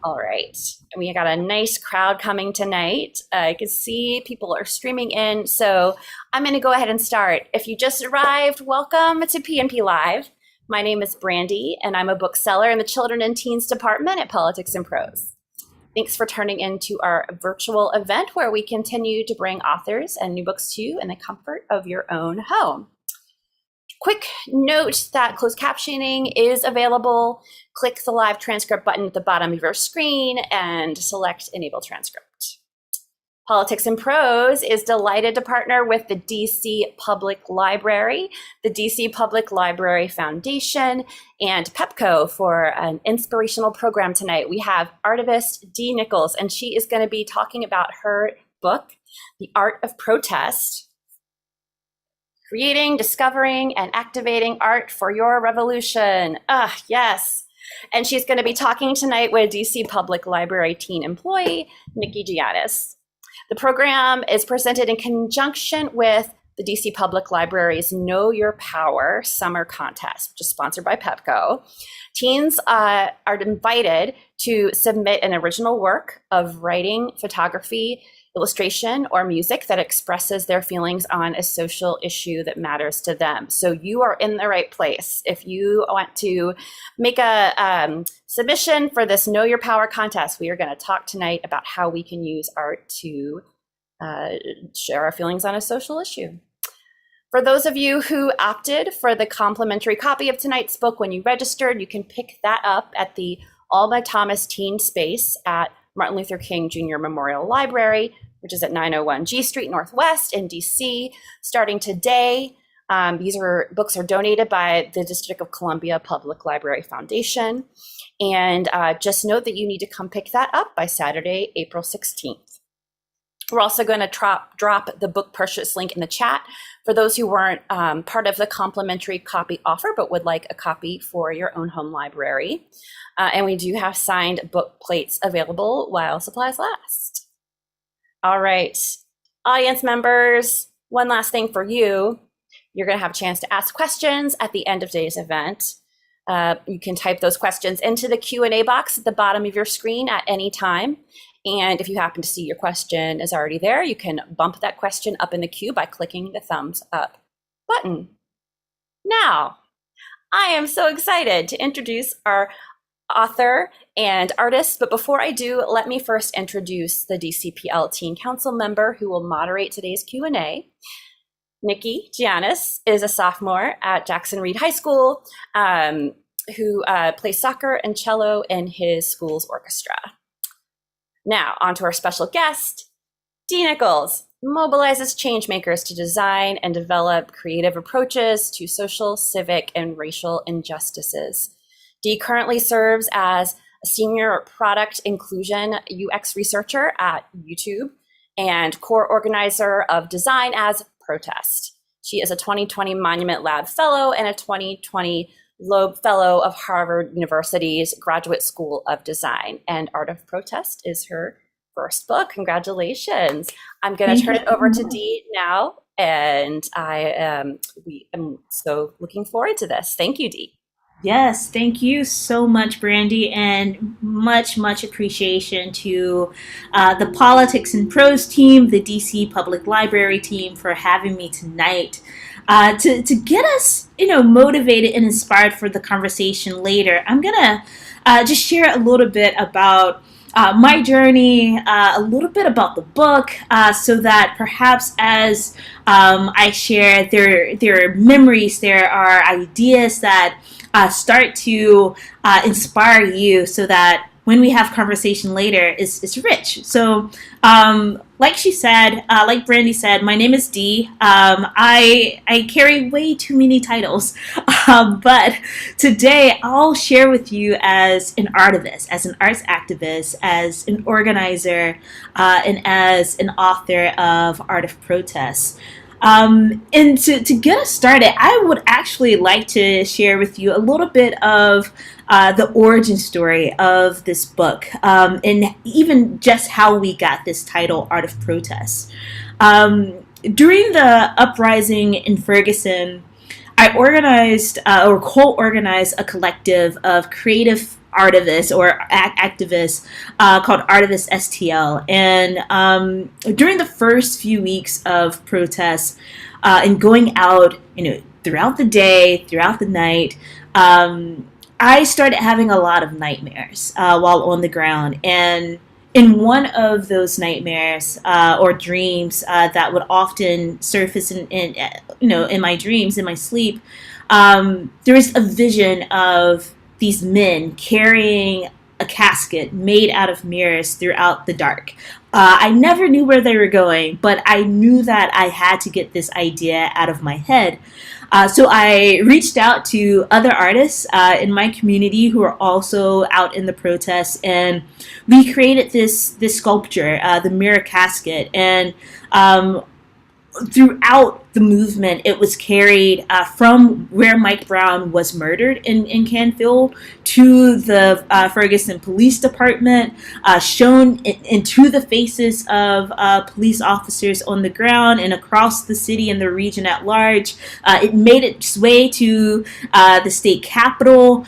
All right. We got a nice crowd coming tonight. I can see people are streaming in. So I'm going to go ahead and start. If you just arrived, welcome to PNP Live. My name is Brandy, and I'm a bookseller in the Children and Teens Department at Politics and Prose. Thanks for turning into our virtual event where we continue to bring authors and new books to you in the comfort of your own home. Quick note that closed captioning is available. Click the live transcript button at the bottom of your screen and select Enable Transcript. Politics and Prose is delighted to partner with the DC Public Library, the DC Public Library Foundation, and PEPCO for an inspirational program tonight. We have artivist Dee Nichols, and she is going to be talking about her book, The Art of Protest: Creating, Discovering, and Activating Art for Your Revolution. Yes. And she's going to be talking tonight with DC Public Library teen employee, Nikki Giannis. The program is presented in conjunction with the DC Public Library's Know Your Power Summer Contest, which is sponsored by PEPCO. Teens are invited to submit an original work of writing, photography, illustration, or music that expresses their feelings on a social issue that matters to them. So you are in the right place. If you want to make a submission for this Know Your Power contest, we are going to talk tonight about how we can use art to share our feelings on a social issue. For those of you who opted for the complimentary copy of tonight's book when you registered, you can pick that up at the Alma Thomas Teen Space at Martin Luther King Jr. Memorial Library, which is at 901 G Street Northwest in DC, starting today. These books are donated by the District of Columbia Public Library Foundation. And just note that you need to come pick that up by Saturday, April 16th. We're also going to drop the book purchase link in the chat for those who weren't part of the complimentary copy offer but would like a copy for your own home library. And we do have signed book plates available while supplies last. All right, audience members, one last thing for you. You're going to have a chance to ask questions at the end of today's event. You can type those questions into the Q&A box at the bottom of your screen at any time. And if you happen to see your question is already there, you can bump that question up in the queue by clicking the thumbs up button. Now, I am so excited to introduce our author and artist, but before I do, let me first introduce the DCPL Teen Council member who will moderate today's Q&A. Nikki Giannis is a sophomore at Jackson Reed High School who plays soccer and cello in his school's orchestra. Now, on to our special guest, Dee Nichols mobilizes changemakers to design and develop creative approaches to social, civic, and racial injustices. Dee currently serves as a senior product inclusion UX researcher at YouTube and core organizer of Design as Protest. She is a 2020 Monument Lab Fellow and a 2020 Loeb Fellow of Harvard University's Graduate School of Design. And Art of Protest is her first book. Congratulations. I'm going to turn it over to Dee now, and I am so looking forward to this. Thank you, Dee. Yes, thank you so much, Brandy, and much appreciation to the Politics and Prose team, the DC Public Library team for having me tonight to get us, motivated and inspired for the conversation later. I'm gonna just share a little bit about my journey, a little bit about the book, so that perhaps as I share, there are memories, there are ideas that start to inspire you, so that when we have conversation later, it's rich. So, like she said, like Brandy said, my name is Dee. I carry way too many titles, but today I'll share with you as an artivist, as an arts activist, as an organizer, and as an author of Art of Protest. And to get us started, I would actually like to share with you a little bit of the origin story of this book, and even just how we got this title, Art of Protest. During the uprising in Ferguson, I organized or co-organized a collective of creative artivist or activist called Artivist STL. And during the first few weeks of protests and going out, throughout the day, throughout the night, I started having a lot of nightmares while on the ground. And in one of those nightmares or dreams that would often surface in my dreams, in my sleep, there was a vision of these men carrying a casket made out of mirrors throughout the dark. I never knew where they were going, but I knew that I had to get this idea out of my head. So I reached out to other artists in my community who are also out in the protests, and we created this sculpture, the mirror casket. And throughout the movement, it was carried from where Mike Brown was murdered in Canfield to the Ferguson Police Department, shown into the faces of police officers on the ground and across the city and the region at large. It made its way to the state capitol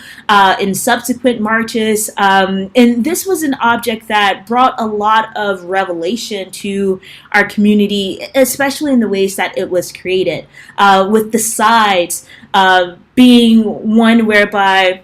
in subsequent marches. And this was an object that brought a lot of revelation to our community, especially in the ways that it was created, with the sides being one whereby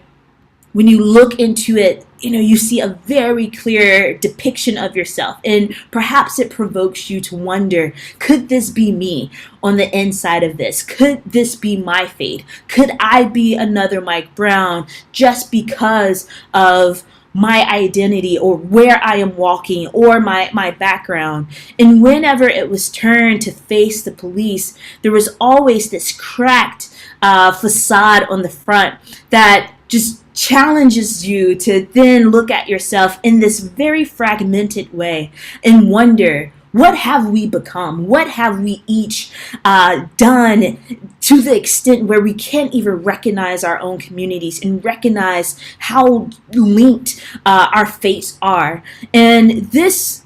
when you look into it, you see a very clear depiction of yourself, and perhaps it provokes you to wonder, could this be me on the inside of this? Could this be my fate? Could I be another Mike Brown just because of my identity or where I am walking or my background? And whenever it was turned to face the police, there was always this cracked facade on the front that just challenges you to then look at yourself in this very fragmented way and wonder, what have we become? What have we each done to the extent where we can't even recognize our own communities and recognize how linked our fates are? And this,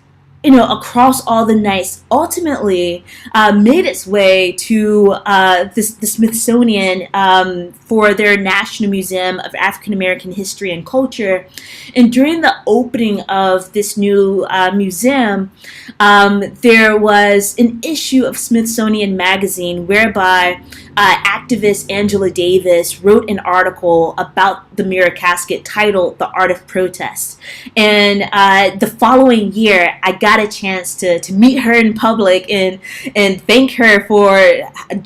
across all the nights, ultimately made its way to the Smithsonian for their National Museum of African American History and Culture. And during the opening of this new museum, there was an issue of Smithsonian Magazine whereby activist Angela Davis wrote an article about the mirror casket titled "The Art of Protest." And the following year, I got a chance to meet her in public and thank her for,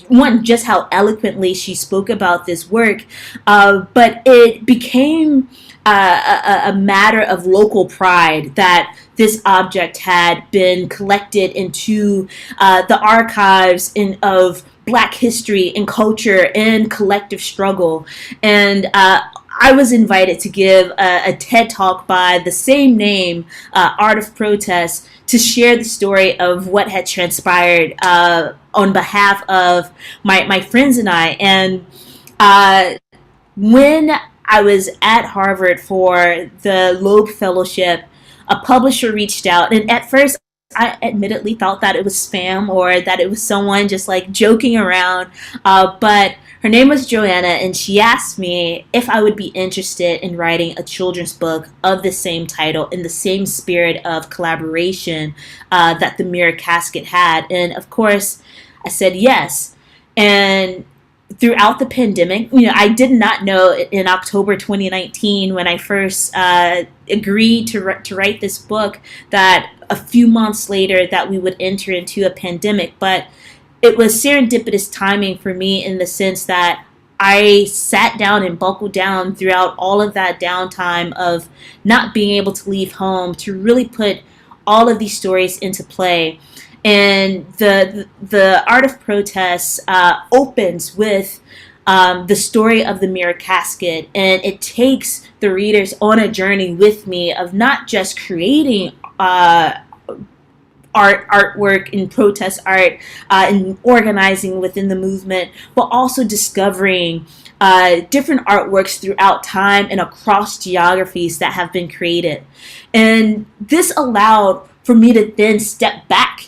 one, just how eloquently she spoke about this work, but it became a matter of local pride that this object had been collected into the archives of Black history and culture and collective struggle. And I was invited to give a TED Talk by the same name, Art of Protest, to share the story of what had transpired on behalf of my friends and I. And when I was at Harvard for the Loeb Fellowship, a publisher reached out, and at first I admittedly thought that it was spam or that it was someone just like joking around, but her name was Joanna, and she asked me if I would be interested in writing a children's book of the same title in the same spirit of collaboration that the Mirror Casket had. And of course, I said yes. And throughout the pandemic, I did not know in October 2019 when I first agreed to write this book that a few months later that we would enter into a pandemic. But it was serendipitous timing for me in the sense that I sat down and buckled down throughout all of that downtime of not being able to leave home to really put all of these stories into play. And the Art of Protest opens with the story of the Mirror Casket, and it takes the readers on a journey with me of not just creating artwork and protest art and organizing within the movement, but also discovering different artworks throughout time and across geographies that have been created. And this allowed for me to then step back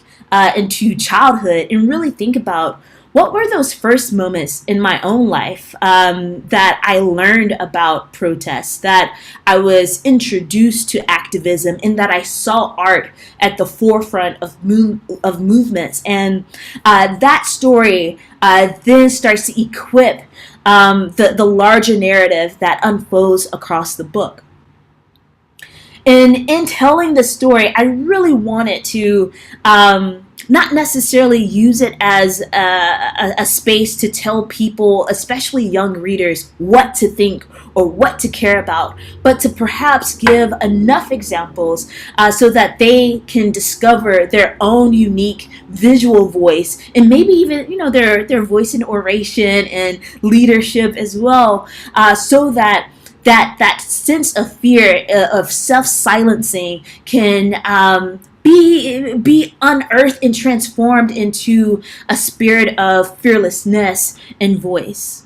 into childhood and really think about what were those first moments in my own life that I learned about protests, that I was introduced to activism, and that I saw art at the forefront of movements. And that story then starts to equip the larger narrative that unfolds across the book. And in telling the story, I really wanted to not necessarily use it as a space to tell people, especially young readers, what to think or what to care about, but to perhaps give enough examples so that they can discover their own unique visual voice, and maybe even, their voice in oration and leadership as well, so that that sense of fear, of self-silencing, can be unearthed and transformed into a spirit of fearlessness and voice.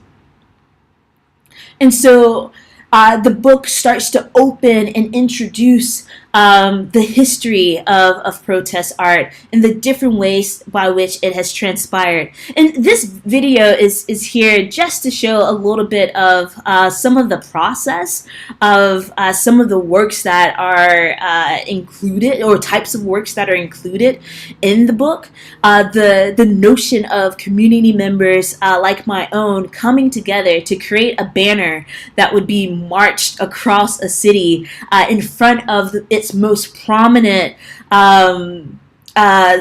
And so the book starts to open and introduce the history of protest art and the different ways by which it has transpired. And this video is here just to show a little bit of some of the process of some of the works that are included, or types of works that are included in the book. The notion of community members like my own coming together to create a banner that would be marched across a city in front of its most prominent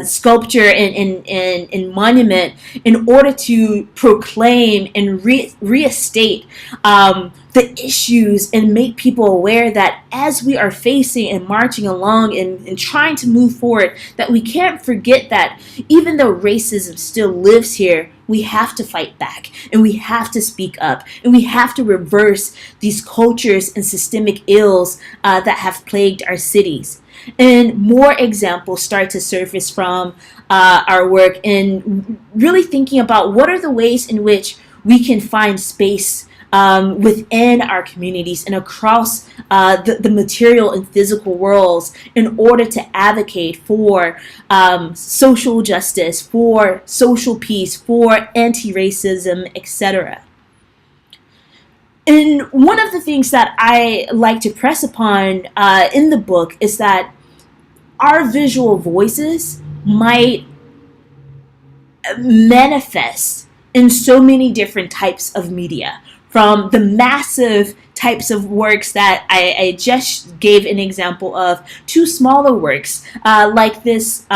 sculpture and monument, in order to proclaim and restate the issues and make people aware that as we are facing and marching along and trying to move forward, that we can't forget that even though racism still lives here, we have to fight back, and we have to speak up, and we have to reverse these cultures and systemic ills that have plagued our cities. And more examples start to surface from our work, and really thinking about what are the ways in which we can find space within our communities and across the material and physical worlds in order to advocate for social justice, for social peace, for anti-racism, etc. And one of the things that I like to press upon in the book is that our visual voices might manifest in so many different types of media, from the massive types of works that I just gave an example of, to smaller works like this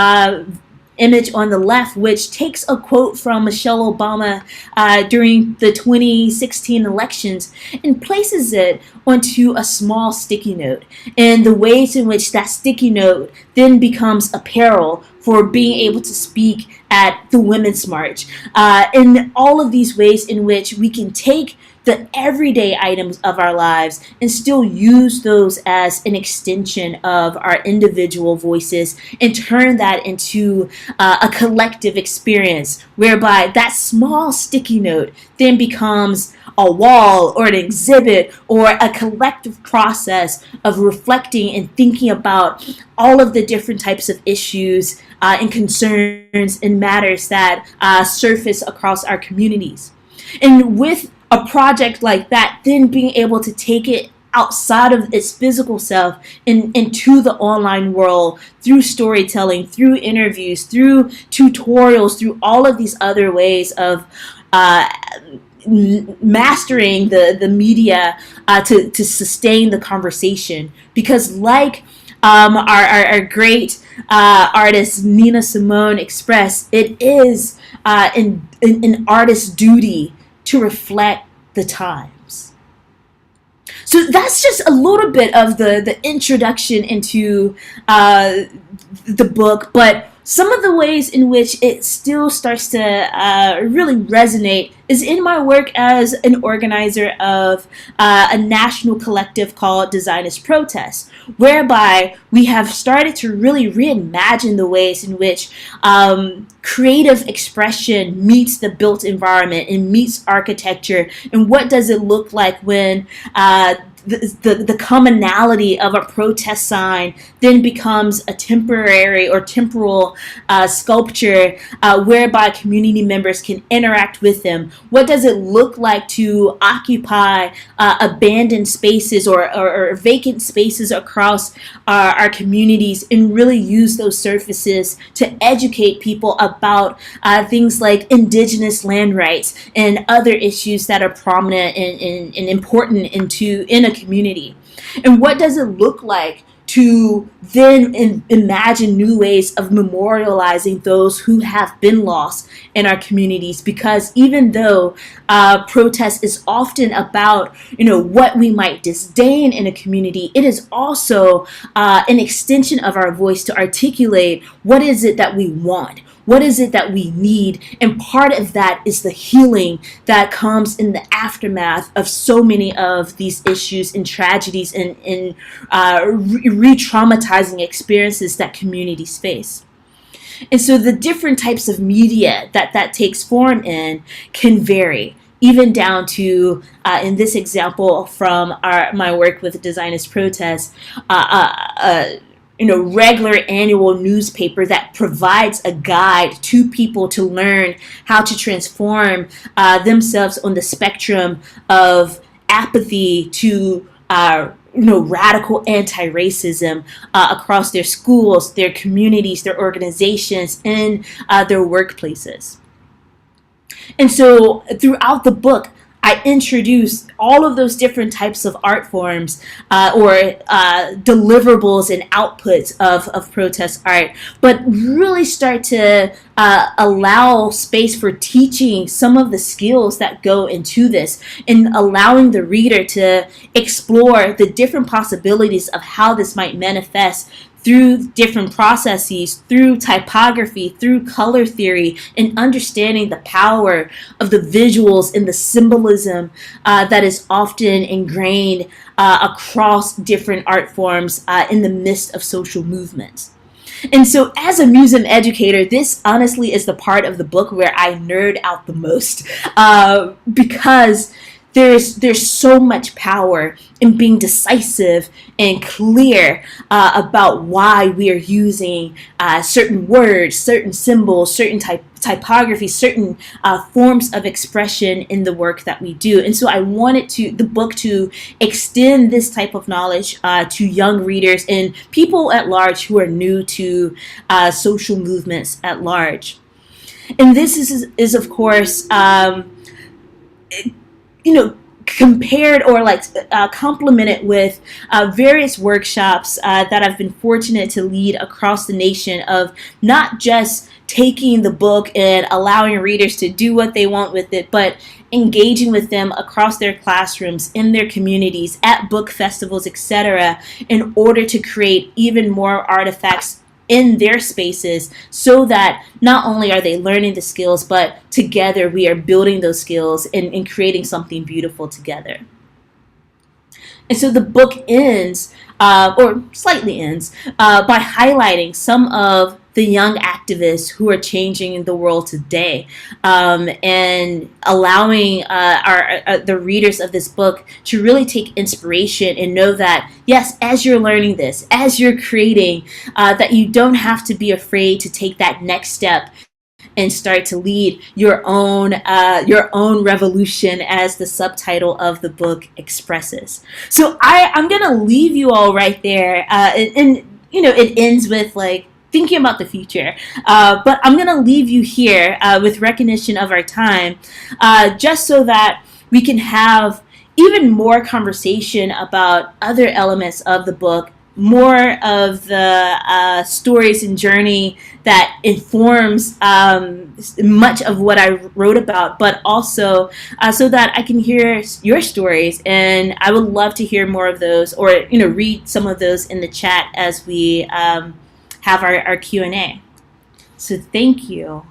image on the left, which takes a quote from Michelle Obama during the 2016 elections and places it onto a small sticky note, and the ways in which that sticky note then becomes apparel for being able to speak at the Women's March, and all of these ways in which we can take the everyday items of our lives and still use those as an extension of our individual voices and turn that into a collective experience, whereby that small sticky note then becomes a wall or an exhibit or a collective process of reflecting and thinking about all of the different types of issues and concerns and matters that surface across our communities. And with a project like that, then being able to take it outside of its physical self and into the online world through storytelling, through interviews, through tutorials, through all of these other ways of mastering the media to sustain the conversation. Because like our great artist Nina Simone expressed, it is an artist's duty to reflect the times. So that's just a little bit of the introduction into the book, but some of the ways in which it still starts to really resonate is in my work as an organizer of a national collective called Designers Protest, whereby we have started to really reimagine the ways in which creative expression meets the built environment and meets architecture, and what does it look like when the commonality of a protest sign then becomes a temporary or temporal sculpture whereby community members can interact with them? What does it look like to occupy abandoned spaces or vacant spaces across our communities and really use those surfaces to educate people about things like indigenous land rights and other issues that are prominent and important in a community? And what does it look like to then imagine new ways of memorializing those who have been lost in our communities? Because even though protest is often about what we might disdain in a community, it is also an extension of our voice to articulate what is it that we want. What is it that we need? And part of that is the healing that comes in the aftermath of so many of these issues and tragedies and re-traumatizing experiences that communities face. And so the different types of media that takes form in can vary, even down to, in this example from my work with Designers Protest, regular annual newspaper that provides a guide to people to learn how to transform themselves on the spectrum of apathy to radical anti-racism across their schools, their communities, their organizations, and their workplaces. And so throughout the book, I introduce all of those different types of art forms or deliverables and outputs of protest art, but really start to allow space for teaching some of the skills that go into this and allowing the reader to explore the different possibilities of how this might manifest through different processes, through typography, through color theory, and understanding the power of the visuals and the symbolism that is often ingrained across different art forms in the midst of social movements. And so as a museum educator, this honestly is the part of the book where I nerd out the most because there's so much power in being decisive and clear about why we are using certain words, certain symbols, certain typography, certain forms of expression in the work that we do. And so I wanted the book to extend this type of knowledge to young readers and people at large who are new to social movements at large. And this is of course, compared or complemented with various workshops that I've been fortunate to lead across the nation of not just taking the book and allowing readers to do what they want with it, but engaging with them across their classrooms, in their communities, at book festivals, etc., in order to create even more artifacts in their spaces so that not only are they learning the skills, but together we are building those skills and creating something beautiful together. And so the book ends, or slightly ends, by highlighting some of the young activists who are changing the world today, and allowing the readers of this book to really take inspiration and know that, yes, as you're learning this, as you're creating, that you don't have to be afraid to take that next step and start to lead your own revolution, as the subtitle of the book expresses. So I'm gonna leave you all right there, and it ends with thinking about the future. But I'm going to leave you here with recognition of our time, just so that we can have even more conversation about other elements of the book, more of the stories and journey that informs much of what I wrote about, but also so that I can hear your stories. And I would love to hear more of those, or read some of those in the chat as we have our Q&A. So thank you.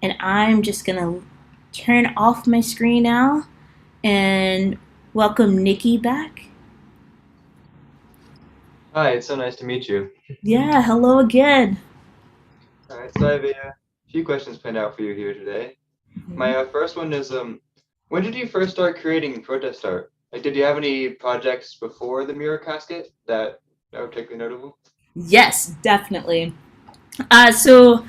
And I'm just going to turn off my screen now and welcome Nikki back. Hi, it's so nice to meet you. Yeah, hello again. All right, so I have a few questions planned out for you here today. My first one is, when did you first start creating protest art? Like, did you have any projects before the mirror casket that are particularly notable? Yes, definitely. So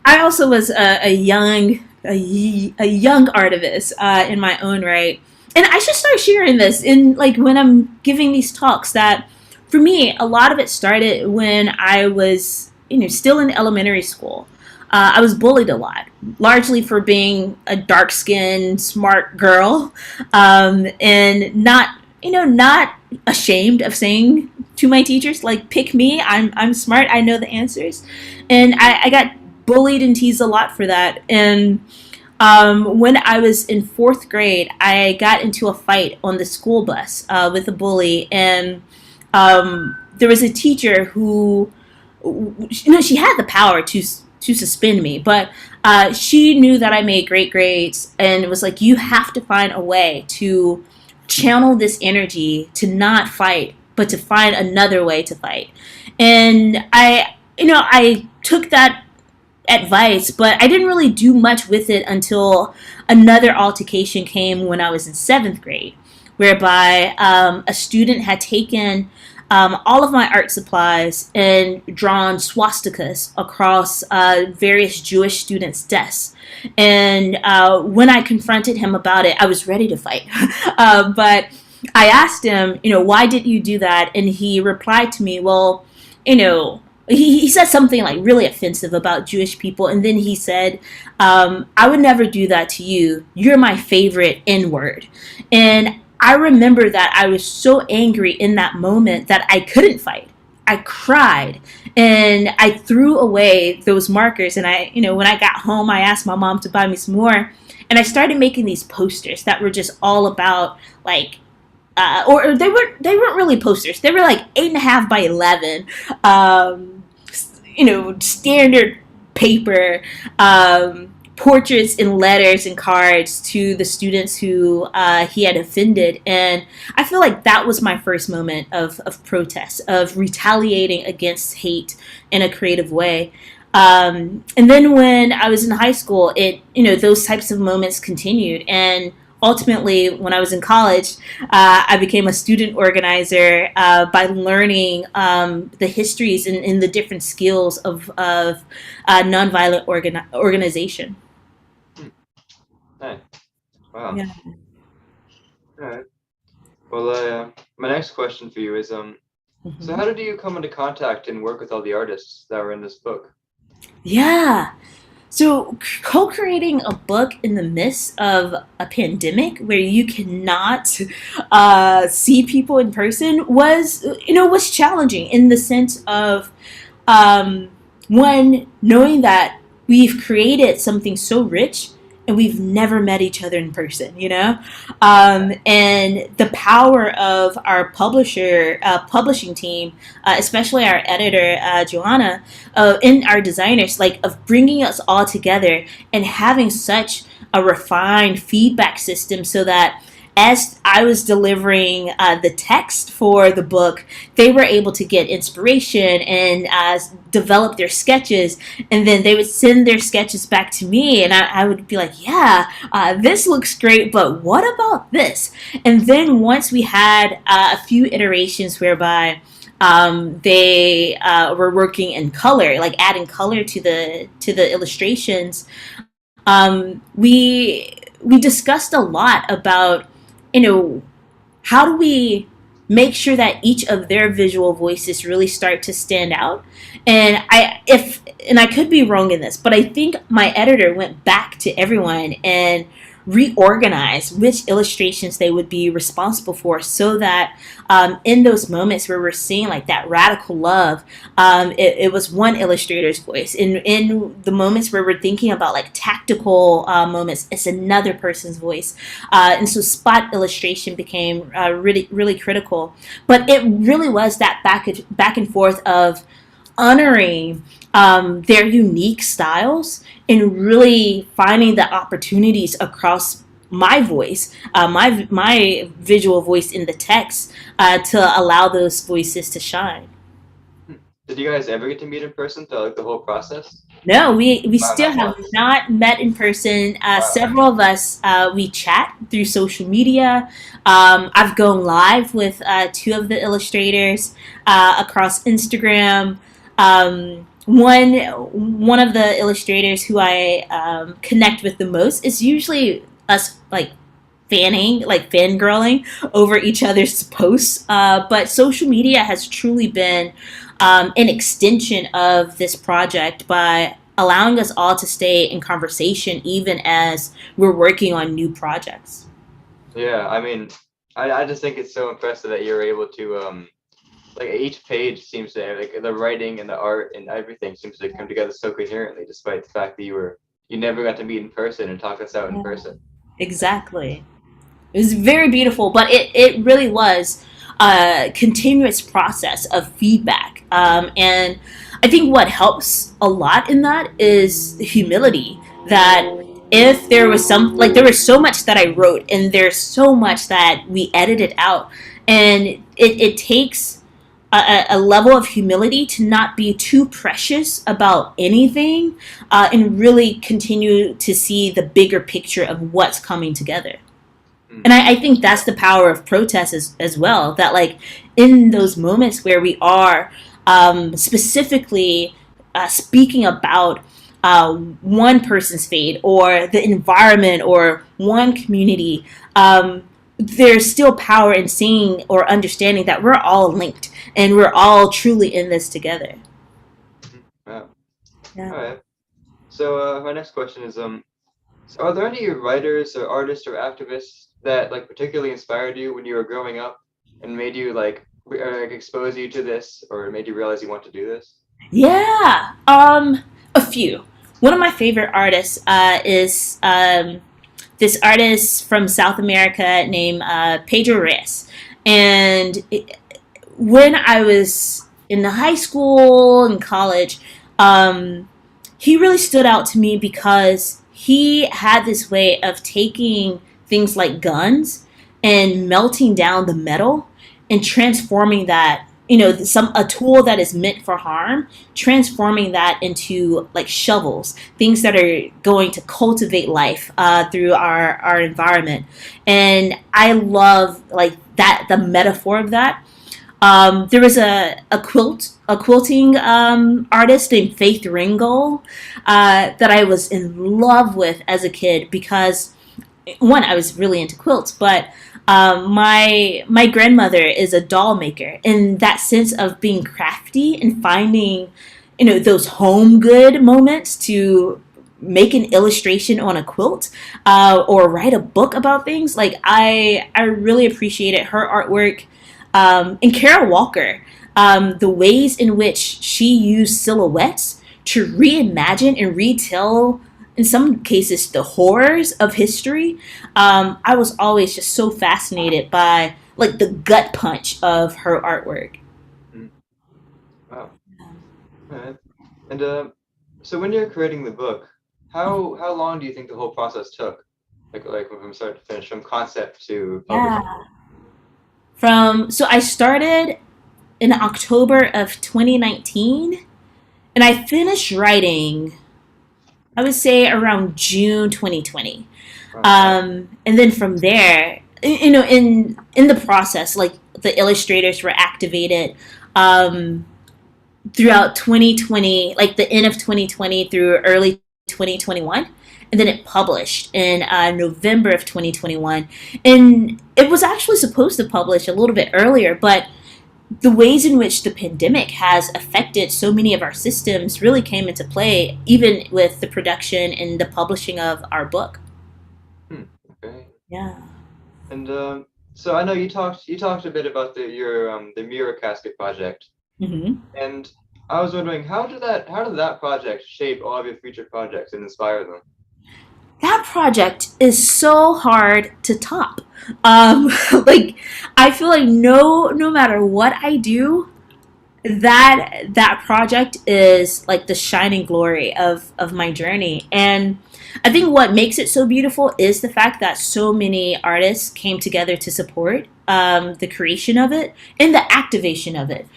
I also was a young artivist in my own right, and I should start sharing this in like when I'm giving these talks. That for me, a lot of it started when I was still in elementary school. I was bullied a lot, largely for being a dark skinned, smart girl, and not ashamed of saying to my teachers like, "Pick me. I'm smart. I know the answers," and I got bullied and teased a lot for that. And when I was in fourth grade, I got into a fight on the school bus with a bully, and there was a teacher who, she had the power to suspend me, but she knew that I made great grades, and it was like, you have to find a way to channel this energy to not fight, but to find another way to fight. And I took that advice, but I didn't really do much with it until another altercation came when I was in seventh grade, whereby a student had taken all of my art supplies and drawn swastikas across various Jewish students' desks. And when I confronted him about it, I was ready to fight. But I asked him, why did you do that? And he replied to me, well, he said something like really offensive about Jewish people, and then he said, I would never do that to you. You're my favorite N-word. And I remember that I was so angry in that moment that I couldn't fight. I cried and I threw away those markers. And when I got home, I asked my mom to buy me some more. And I started making these posters that were just all about like, or they weren't really posters. They were like 8.5 by 11, standard paper, portraits and letters and cards to the students who he had offended. And I feel like that was my first moment of protest, of retaliating against hate in a creative way. And then when I was in high school, those types of moments continued. And ultimately, when I was in college, I became a student organizer by learning the histories and the different skills of nonviolent organization. Nice. Wow. Yeah. All right. Well, my next question for you is, so Mhm. how did you come into contact and work with all the artists that were in this book? Yeah. So co-creating a book in the midst of a pandemic where you cannot see people in person was challenging in the sense of um, one, knowing that we've created something so rich and we've never met each other in person. And the power of our publishing team, especially our editor, Joanna, and our designers, like of bringing us all together and having such a refined feedback system so that as I was delivering the text for the book, they were able to get inspiration and develop their sketches. And then they would send their sketches back to me, and I would be like, yeah, this looks great, but what about this? And then once we had a few iterations whereby they were working in color, like adding color to the illustrations, we discussed a lot about how do we make sure that each of their visual voices really start to stand out. And I could be wrong in this, but I think my editor went back to everyone and reorganized which illustrations they would be responsible for, so that in those moments where we're seeing like that radical love, it was one illustrator's voice. In the moments where we're thinking about like tactical moments, it's another person's voice. And so spot illustration became really, really critical. But it really was that back and forth of honoring their unique styles and really finding the opportunities across my voice, my visual voice in the text, to allow those voices to shine. did you guys ever get to meet in person throughout like the whole process? No, we Wow, still not have once. not met in person. Wow. Several of us we chat through social media. I've gone live with two of the illustrators across Instagram. One of the illustrators who I connect with the most is usually us like fangirling over each other's posts. But social media has truly been an extension of this project by allowing us all to stay in conversation even as we're working on new projects. Yeah, I mean, I just think it's so impressive that you're able to like each page seems to like the writing and the art and everything seems to come together so coherently, despite the fact that you never got to meet in person and talk us out in Yeah, person. exactly. It was very beautiful, but it really was a continuous process of feedback. And I think what helps a lot in that is humility. That if there was there was so much that I wrote, and there's so much that we edited out, and it takes a level of humility to not be too precious about anything and really continue to see the bigger picture of what's coming together. Mm. And I think that's the power of protest as well. That like in those moments where we are specifically speaking about one person's fate or the environment or one community, there's still power in seeing or understanding that we're all linked and we're all truly in this together. Wow. Yeah. All right. So my next question is so are there any writers or artists or activists that like particularly inspired you when you were growing up and made you like expose you to this or made you realize you want to do this? Yeah. A few. One of my favorite artists is this artist from South America named Pedro Reyes. And when I was in high school and college, um, he really stood out to me because he had this way of taking things like guns and melting down the metal and transforming that, some a tool that is meant for harm, transforming that into like shovels, things that are going to cultivate life through our environment. And I love like that, the metaphor of that. There was a quilting artist named Faith Ringgold that I was in love with as a kid because one, I was really into quilts, but my grandmother is a doll maker, and that sense of being crafty and finding, those home good moments to make an illustration on a quilt or write a book about things. Like I really appreciated her artwork. And Kara Walker, the ways in which she used silhouettes to reimagine and retell, in some cases, the horrors of history. I was always just so fascinated by like the gut punch of her artwork. Mm. Wow. All right. And so when you're creating the book, how long do you think the whole process took? Like from start to finish, from concept to publishing? Yeah. So I started in October of 2019, and I finished writing, I would say, around June 2020. Wow. And then from there, in the process, like the illustrators were activated throughout 2020, like the end of 2020 through early 2021. And then it published in November of 2021. And it was actually supposed to publish a little bit earlier, but the ways in which the pandemic has affected so many of our systems really came into play, even with the production and the publishing of our book. Hmm. Okay. Yeah. And so I know you talked a bit about the Mira Casket project, Hmm. and I was wondering how did that project shape all of your future projects and inspire them? That project is so hard to top. Like, I feel like no matter what I do, that project is like the shining glory of my journey. And I think what makes it so beautiful is the fact that so many artists came together to support the creation of it and the activation of it.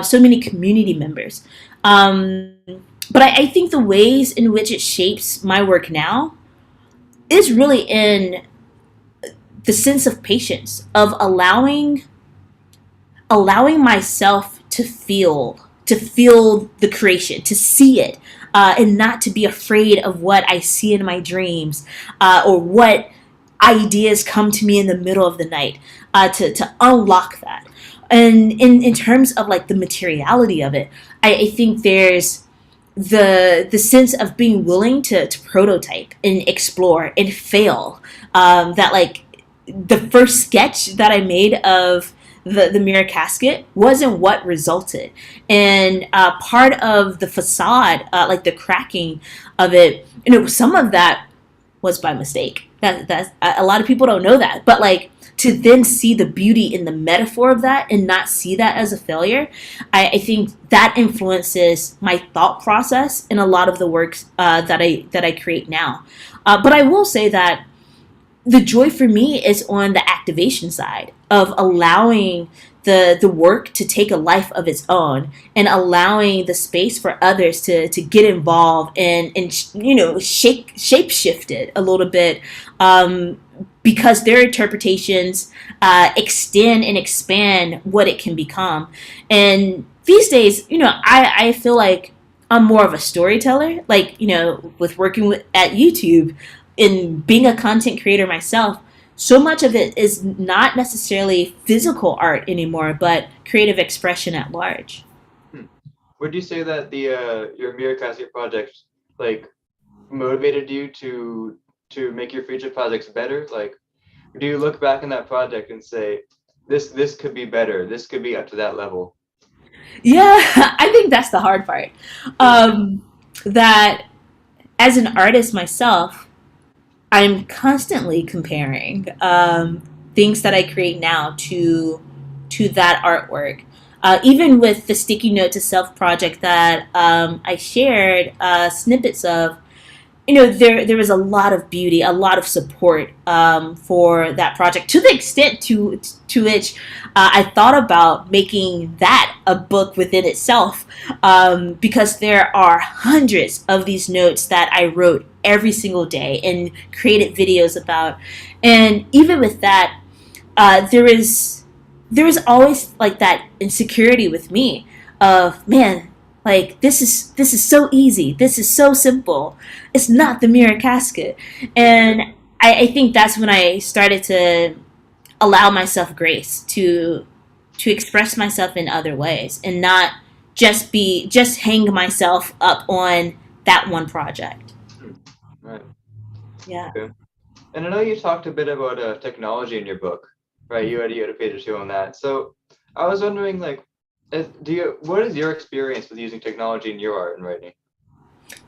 So many community members. Um, but I think the ways in which it shapes my work now is really in the sense of patience, of allowing myself to feel the creation, to see it, and not to be afraid of what I see in my dreams, or what ideas come to me in the middle of the night, to unlock that. And in terms of like the materiality of it, I think there's the sense of being willing to prototype and explore and fail. That like the first sketch that I made of the mirror casket wasn't what resulted, and part of the facade, like the cracking of it, some of that was by mistake. That a lot of people don't know that, but like to then see the beauty in the metaphor of that and not see that as a failure, I think that influences my thought process in a lot of the works that I create now. But I will say that the joy for me is on the activation side of allowing the work to take a life of its own and allowing the space for others to get involved and shape shift it a little bit, because their interpretations extend and expand what it can become. And these days, I feel like I'm more of a storyteller, like, with working at YouTube and being a content creator myself. So much of it is not necessarily physical art anymore, but creative expression at large. Would you say that the your mirror casket project like motivated you to make your future projects better? Like, do you look back on that project and say, this could be better, this could be up to that level? Yeah, I think that's the hard part. That as an artist myself, I'm constantly comparing things that I create now to that artwork. Even with the sticky note to self project that I shared snippets of, there was a lot of beauty, a lot of support for that project, to the extent to which I thought about making that a book within itself, because there are hundreds of these notes that I wrote every single day and created videos about. And even with that, there is always like that insecurity with me of, man, like this is so easy, this is so simple, it's not the mirror casket. And I think that's when I started to allow myself grace to express myself in other ways and not just hang myself up on that one project. Hmm. Right. Yeah. Okay. And I know you talked a bit about technology in your book, right? You had a page or two on that. So I was wondering, like, what is your experience with using technology in your art and writing?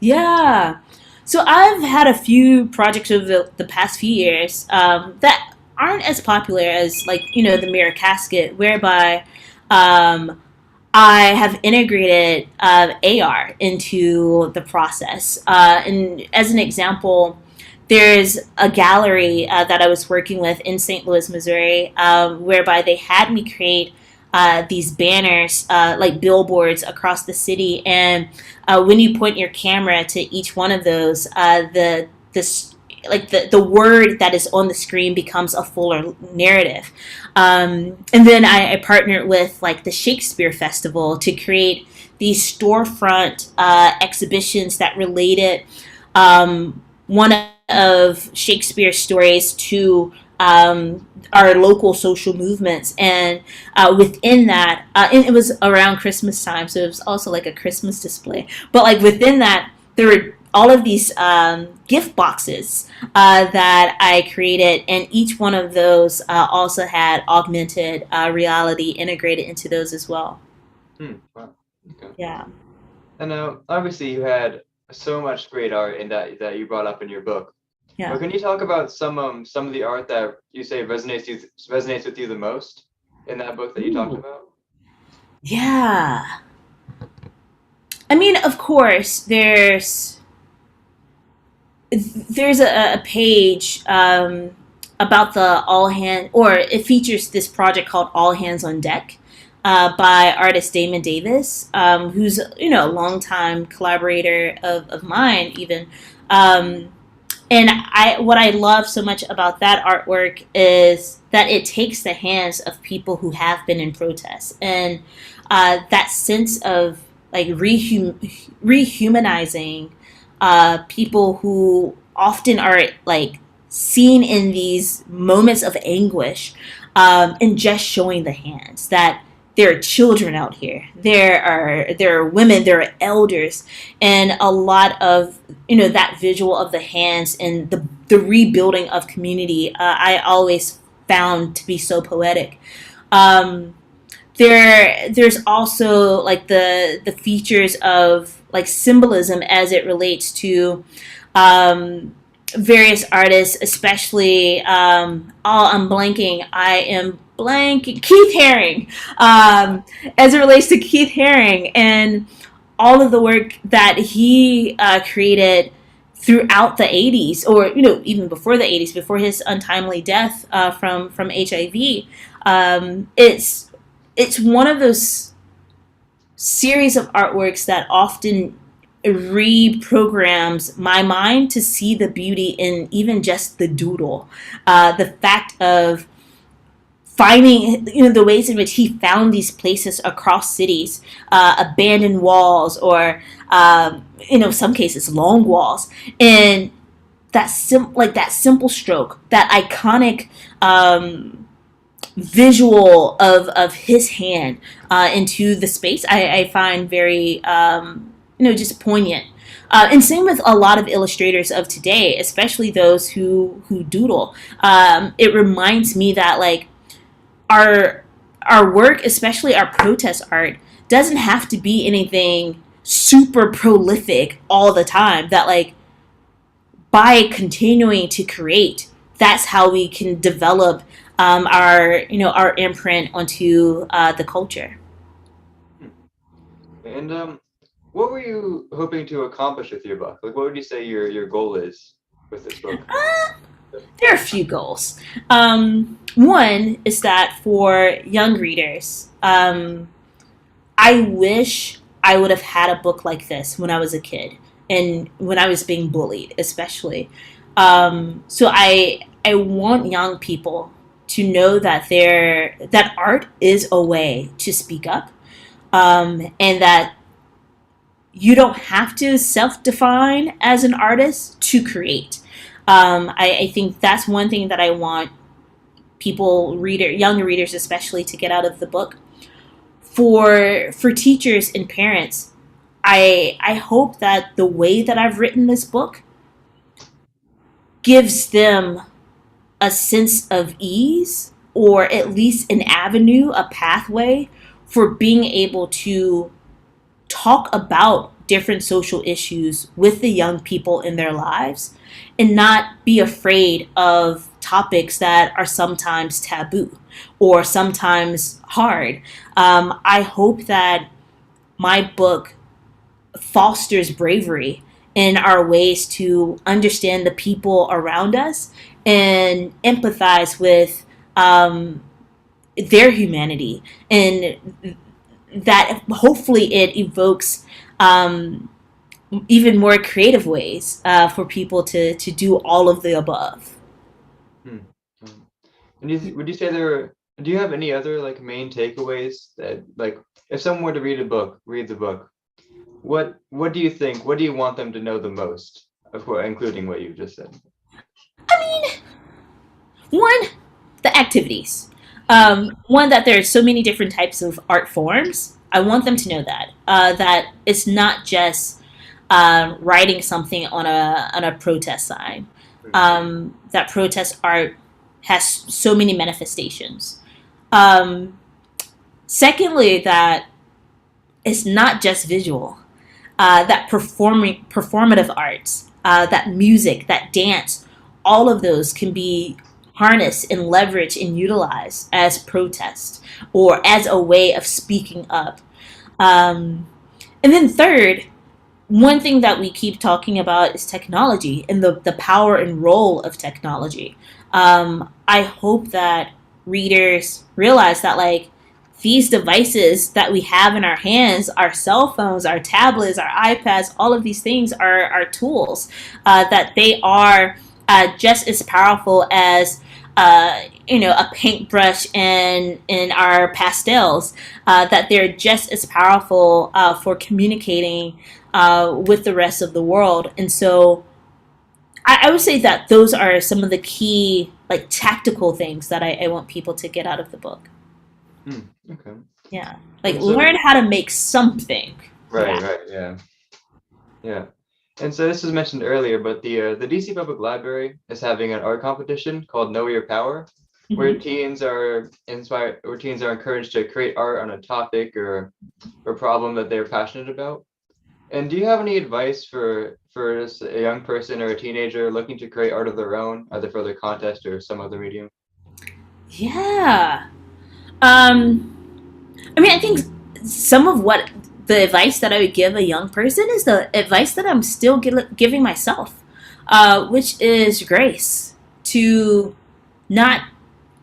Yeah. So I've had a few projects over the past few years that aren't as popular as, like, the mirror casket, whereby um, I have integrated AR into the process. And as an example, there's a gallery that I was working with in St. Louis, Missouri, whereby they had me create these banners, like billboards across the city. And when you point your camera to each one of those, the word that is on the screen becomes a fuller narrative. And then I partnered with like the Shakespeare Festival to create these storefront exhibitions that related one of Shakespeare's stories to our local social movements. And within that, and it was around Christmas time, so it was also like a Christmas display. But like within that, there were all of these gift boxes that I created, and each one of those also had augmented reality integrated into those as well. Wow. Okay. Yeah. And obviously you had so much great art in that you brought up in your book. Yeah. But can you talk about some of the art that you say resonates with you the most in that book that you talked Ooh. about? Yeah. I mean, of course, there's a page about the all hand, or it features this project called All Hands on Deck by artist Damon Davis, who's a longtime collaborator of mine, even. Um, and what I love so much about that artwork is that it takes the hands of people who have been in protests, and that sense of like rehumanizing people who often are like seen in these moments of anguish, and just showing the hands that there are children out here, there are women, there are elders, and a lot of that visual of the hands and the rebuilding of community, I always found to be so poetic. um, there's also like the features of like symbolism as it relates to um, various artists, especially I'm blanking. I am blanking. Keith Haring, as it relates to Keith Haring and all of the work that he created throughout the 80s, or even before the 80s, before his untimely death from HIV. It's one of those series of artworks that often reprograms my mind to see the beauty in even just the doodle. The fact of finding the ways in which he found these places across cities, abandoned walls, or some cases long walls, and that simple stroke, that iconic visual of his hand into the space, I find very just poignant. And same with a lot of illustrators of today, especially those who doodle. It reminds me that like our our work, especially our protest art, doesn't have to be anything super prolific all the time. That like by continuing to create, that's how we can develop our imprint onto the culture. And what were you hoping to accomplish with your book? Like, what would you say your goal is with this book? There are a few goals. One is that for young readers, I wish I would have had a book like this when I was a kid and when I was being bullied, especially. So I want young people to know that that art is a way to speak up, and that you don't have to self-define as an artist to create. I think that's one thing that I want young readers especially, to get out of the book. For teachers and parents, I hope that the way that I've written this book gives them a sense of ease, or at least an avenue, a pathway for being able to talk about different social issues with the young people in their lives, and not be afraid of topics that are sometimes taboo or sometimes hard. I hope that my book fosters bravery in our ways to understand the people around us and empathize with their humanity, and that hopefully it evokes even more creative ways for people to do all of the above. Hmm. And would you say do you have any other like main takeaways that, like, if someone were to read the book, what do you think? What do you want them to know the most? Of course, including what you just said. I mean, one, the activities. One, that there are so many different types of art forms. I want them to know that it's not just writing something on a protest sign. That protest art has so many manifestations. Um, Secondly, that it's not just visual. That performative arts, that music, that dance, all of those can be harness and leverage and utilize as protest or as a way of speaking up. And then third, one thing that we keep talking about is technology and the power and role of technology. I hope that readers realize that, like, these devices that we have in our hands, our cell phones, our tablets, our iPads, all of these things are tools, that they are just as powerful as a paintbrush and in our pastels, that they're just as powerful for communicating with the rest of the world. And so I would say that those are some of the key, like, tactical things that I want people to get out of the book. Okay. Yeah. Like, And so, learn how to make something. right, Yeah. right, yeah, yeah. And so this was mentioned earlier, but the DC Public Library is having an art competition called Know Your Power, where Mhm. teens are inspired, or teens are encouraged to create art on a topic or problem that they're passionate about. And do you have any advice for just a young person or a teenager looking to create art of their own, either for their contest or some other medium? Yeah. I mean, I think some of what the advice that I would give a young person is the advice that I'm still giving myself, which is grace, to not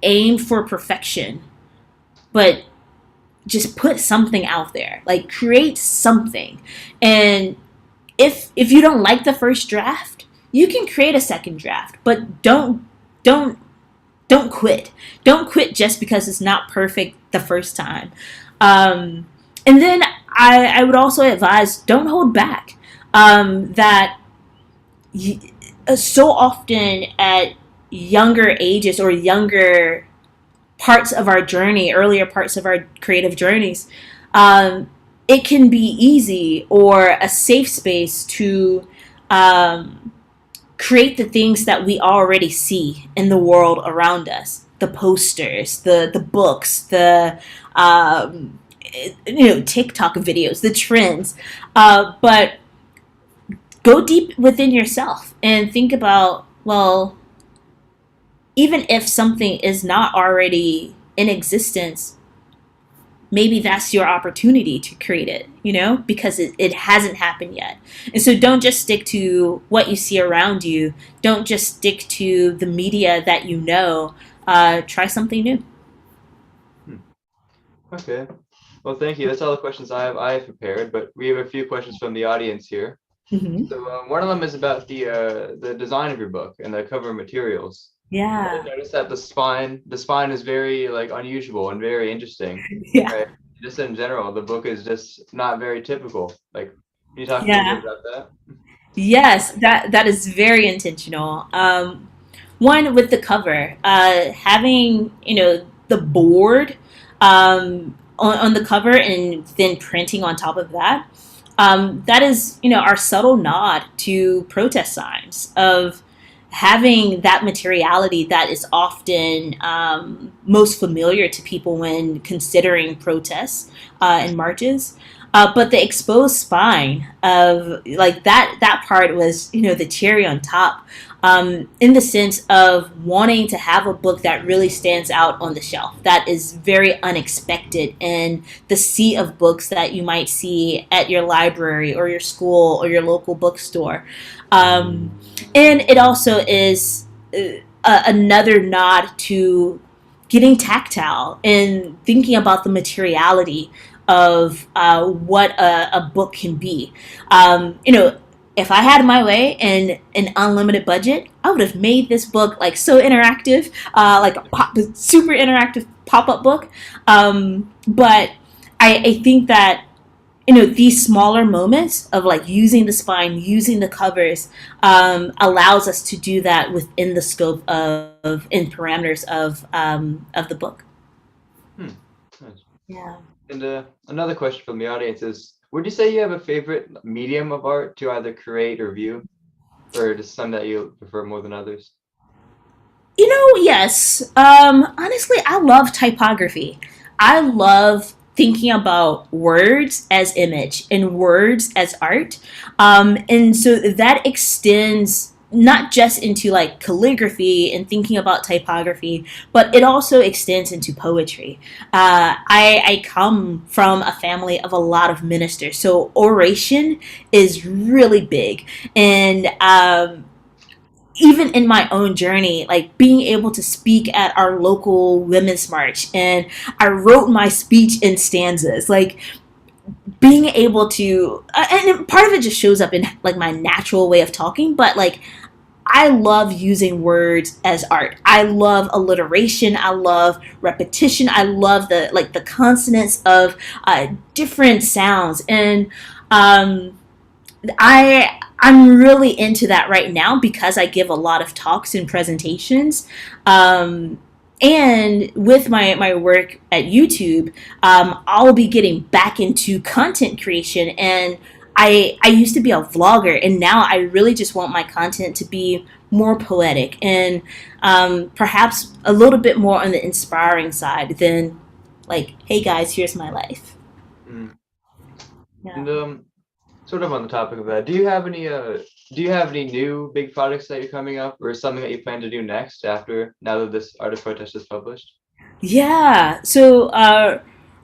aim for perfection, but just put something out there, like create something. And if you don't like the first draft, you can create a second draft, but don't don't quit. Don't quit just because it's not perfect the first time. And then I would also advise, don't hold back. That so often at younger ages or younger parts of our journey, earlier parts of our creative journeys, it can be easy or a safe space to create the things that we already see in the world around us, the posters, the books, the TikTok videos, the trends, but go deep within yourself and think about, well, even if something is not already in existence, maybe that's your opportunity to create it, because it hasn't happened yet. And so don't just stick to what you see around you. Don't just stick to the media that you know. Try something new. Okay. Well, thank you. That's all the questions I have prepared, but we have a few questions from the audience here. Mm-hmm. So one of them is about the design of your book and the cover materials. I Yeah. noticed that the spine is very like unusual and very interesting. Yeah. Right? Just in general, the book is just not very typical. Like, can you talk a little bit Yeah. about that? Yes, that is very intentional. One, with the cover, having the board on the cover and then printing on top of that. That is our subtle nod to protest signs of having that materiality that is often most familiar to people when considering protests and marches. But the exposed spine of, like, that part was the cherry on top, in the sense of wanting to have a book that really stands out on the shelf, that is very unexpected in the sea of books that you might see at your library or your school or your local bookstore. And it also is another nod to getting tactile and thinking about the materiality of what a book can be. If I had my way and an unlimited budget, I would have made this book like so interactive, like a super interactive pop-up book. But I think that these smaller moments of, like, using the spine, using the covers, allows us to do that within the scope of and parameters of the book. Hmm. Nice. Yeah. And another question from the audience is, would you say you have a favorite medium of art to either create or view, or just some that you prefer more than others? Yes. Honestly, I love typography. I love thinking about words as image and words as art. And so that extends not just into like calligraphy and thinking about typography, but it also extends into poetry. I come from a family of a lot of ministers, so oration is really big. And even in my own journey, like being able to speak at our local women's march, and I wrote my speech in stanzas, like being able to, and part of it just shows up in like my natural way of talking, but like I love using words as art. I love alliteration. I love repetition. I love the consonants of different sounds, and I'm really into that right now because I give a lot of talks and presentations. And with my work at YouTube, I'll be getting back into content creation. And I used to be a vlogger, and now I really just want my content to be more poetic and perhaps a little bit more on the inspiring side than like, hey guys, here's my life. Mm. Yeah. And sort of on the topic of that, do you have any new big projects that you're coming up, or something that you plan to do next now that this Art of Protest is published? Yeah. So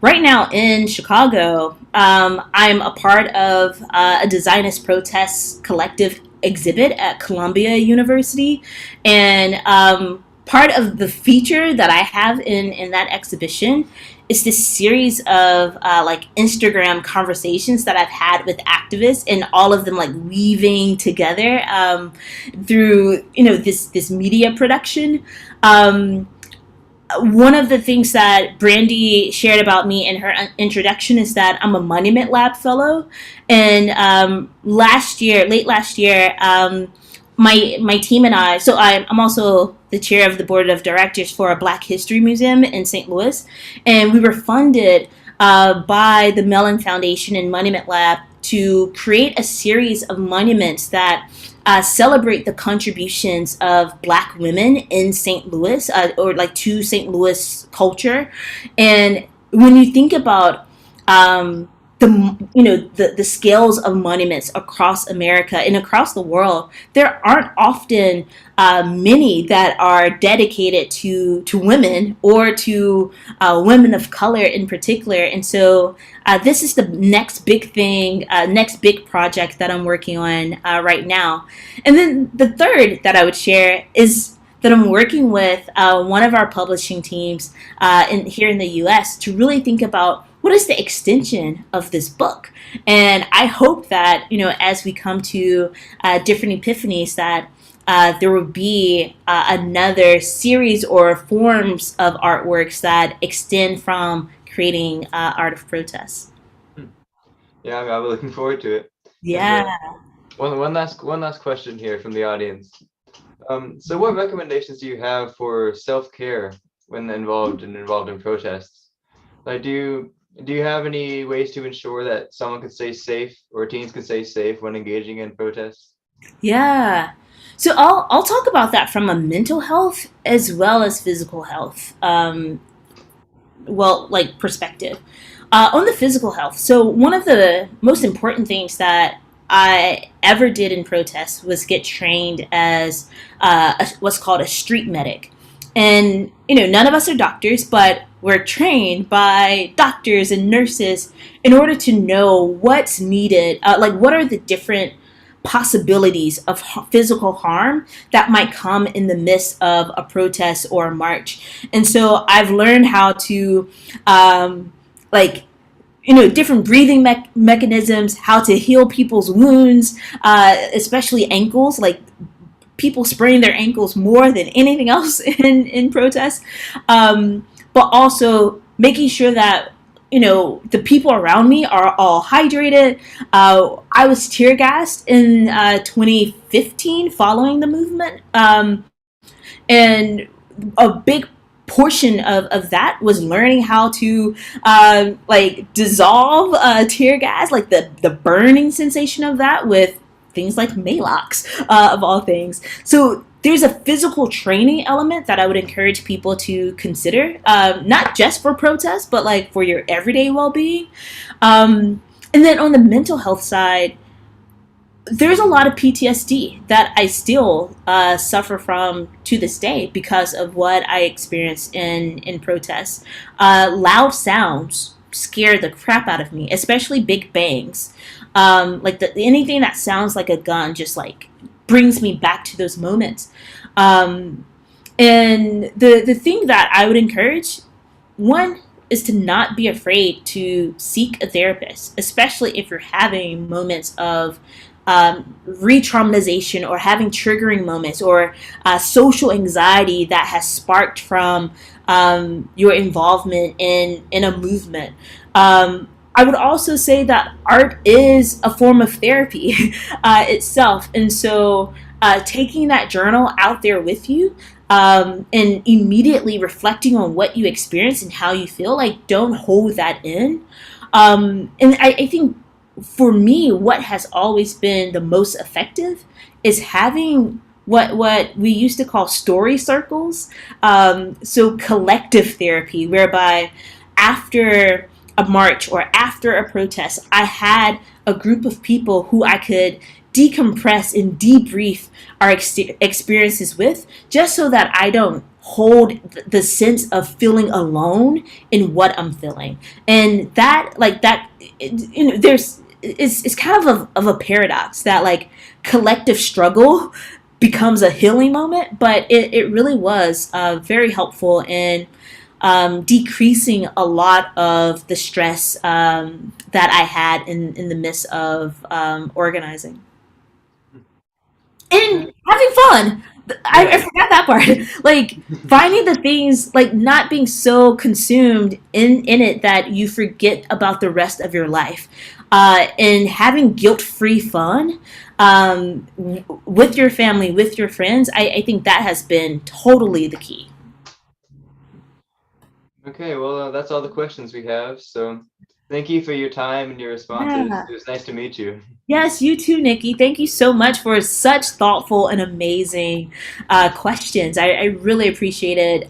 right now in Chicago, I'm a part of a Designers Protest collective exhibit at Columbia University, and part of the feature that I have in that exhibition is this series of like Instagram conversations that I've had with activists, and all of them like weaving together through this media production. One of the things that Brandy shared about me in her introduction is that I'm a Monument Lab fellow, and late last year, my team and I. So I'm also the chair of the board of directors for a Black History Museum in St. Louis, and we were funded by the Mellon Foundation and Monument Lab to create a series of monuments that celebrate the contributions of Black women in St. Louis, or like to St. Louis culture. And when you think about the scales of monuments across America and across the world, there aren't often many that are dedicated to women or to women of color in particular. And so this is the next big thing, next big project that I'm working on right now. And then the third that I would share is that I'm working with one of our publishing teams here in the US to really think about what is the extension of this book. And I hope that, as we come to different epiphanies, that there will be another series or forms of artworks that extend from creating Art of Protest. Yeah, I'm looking forward to it. Yeah. And, one last question here from the audience. So what recommendations do you have for self-care when involved in protests? Like, do you have any ways to ensure that someone can stay safe, or teens can stay safe when engaging in protests? Yeah. So I'll talk about that from a mental health as well as physical health. Perspective. On the physical health, so one of the most important things that I ever did in protest was get trained as what's called a street medic. And, none of us are doctors, but we're trained by doctors and nurses in order to know what's needed, what are the different possibilities of physical harm that might come in the midst of a protest or a march. And so I've learned how to, different breathing mechanisms, how to heal people's wounds, especially ankles, like people spraining their ankles more than anything else in protests. But also making sure that the people around me are all hydrated. I was tear gassed in 2015 following the movement. And a big portion of that was learning how to dissolve tear gas, like the burning sensation of that, with things like Malox, of all things. So there's a physical training element that I would encourage people to consider, not just for protests, but like for your everyday well-being. And then on the mental health side, there's a lot of PTSD that I still suffer from to this day because of what I experienced in protests. Loud sounds scare the crap out of me, especially big bangs. Like anything that sounds like a gun just like brings me back to those moments. Um, and the thing that I would encourage, one, is to not be afraid to seek a therapist, especially if you're having moments of re-traumatization or having triggering moments or social anxiety that has sparked from your involvement in a movement. I would also say that art is a form of therapy itself. And so taking that journal out there with you and immediately reflecting on what you experience and how you feel, like don't hold that in. And I think for me, what has always been the most effective is having what we used to call story circles. So collective therapy, whereby after a march or after a protest, I had a group of people who I could decompress and debrief our experiences with, just so that I don't hold the sense of feeling alone in what I'm feeling. And that, like that, there's it's kind of a paradox that like collective struggle becomes a healing moment, but it really was very helpful in decreasing a lot of the stress that I had in the midst of organizing and having fun. I forgot that part. Like finding the things, like not being so consumed in it that you forget about the rest of your life, and having guilt-free fun with your family, with your friends. I think that has been totally the key. Okay, well, that's all the questions we have. So thank you for your time and your responses. Yeah. It was nice to meet you. Yes, you too, Nikki. Thank you so much for such thoughtful and amazing questions. I really appreciated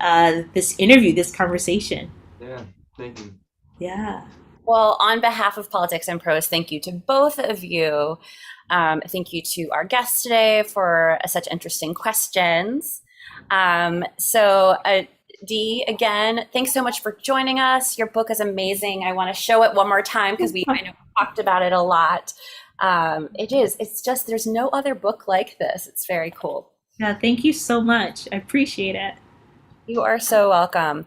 this interview, this conversation. Yeah, thank you. Yeah. Well, on behalf of Politics and Prose, thank you to both of you. Thank you to our guests today for such interesting questions. Dee, again, thanks so much for joining us. Your book is amazing. I want to show it one more time because I know we talked about it a lot. It's just, there's no other book like this. It's very cool. Yeah, thank you so much. I appreciate it. You are so welcome.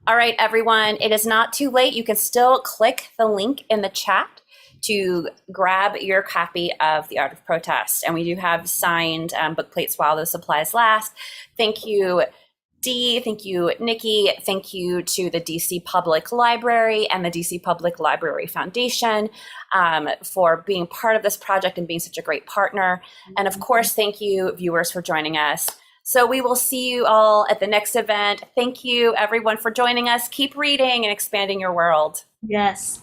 All right, everyone, it is not too late. You can still click the link in the chat to grab your copy of The Art of Protest. And we do have signed book plates while those supplies last. Thank you, Dee. Thank you, Nikki. Thank you to the DC Public Library and the DC Public Library Foundation for being part of this project and being such a great partner. And of course, thank you, viewers, for joining us. So we will see you all at the next event. Thank you, everyone, for joining us. Keep reading and expanding your world. Yes.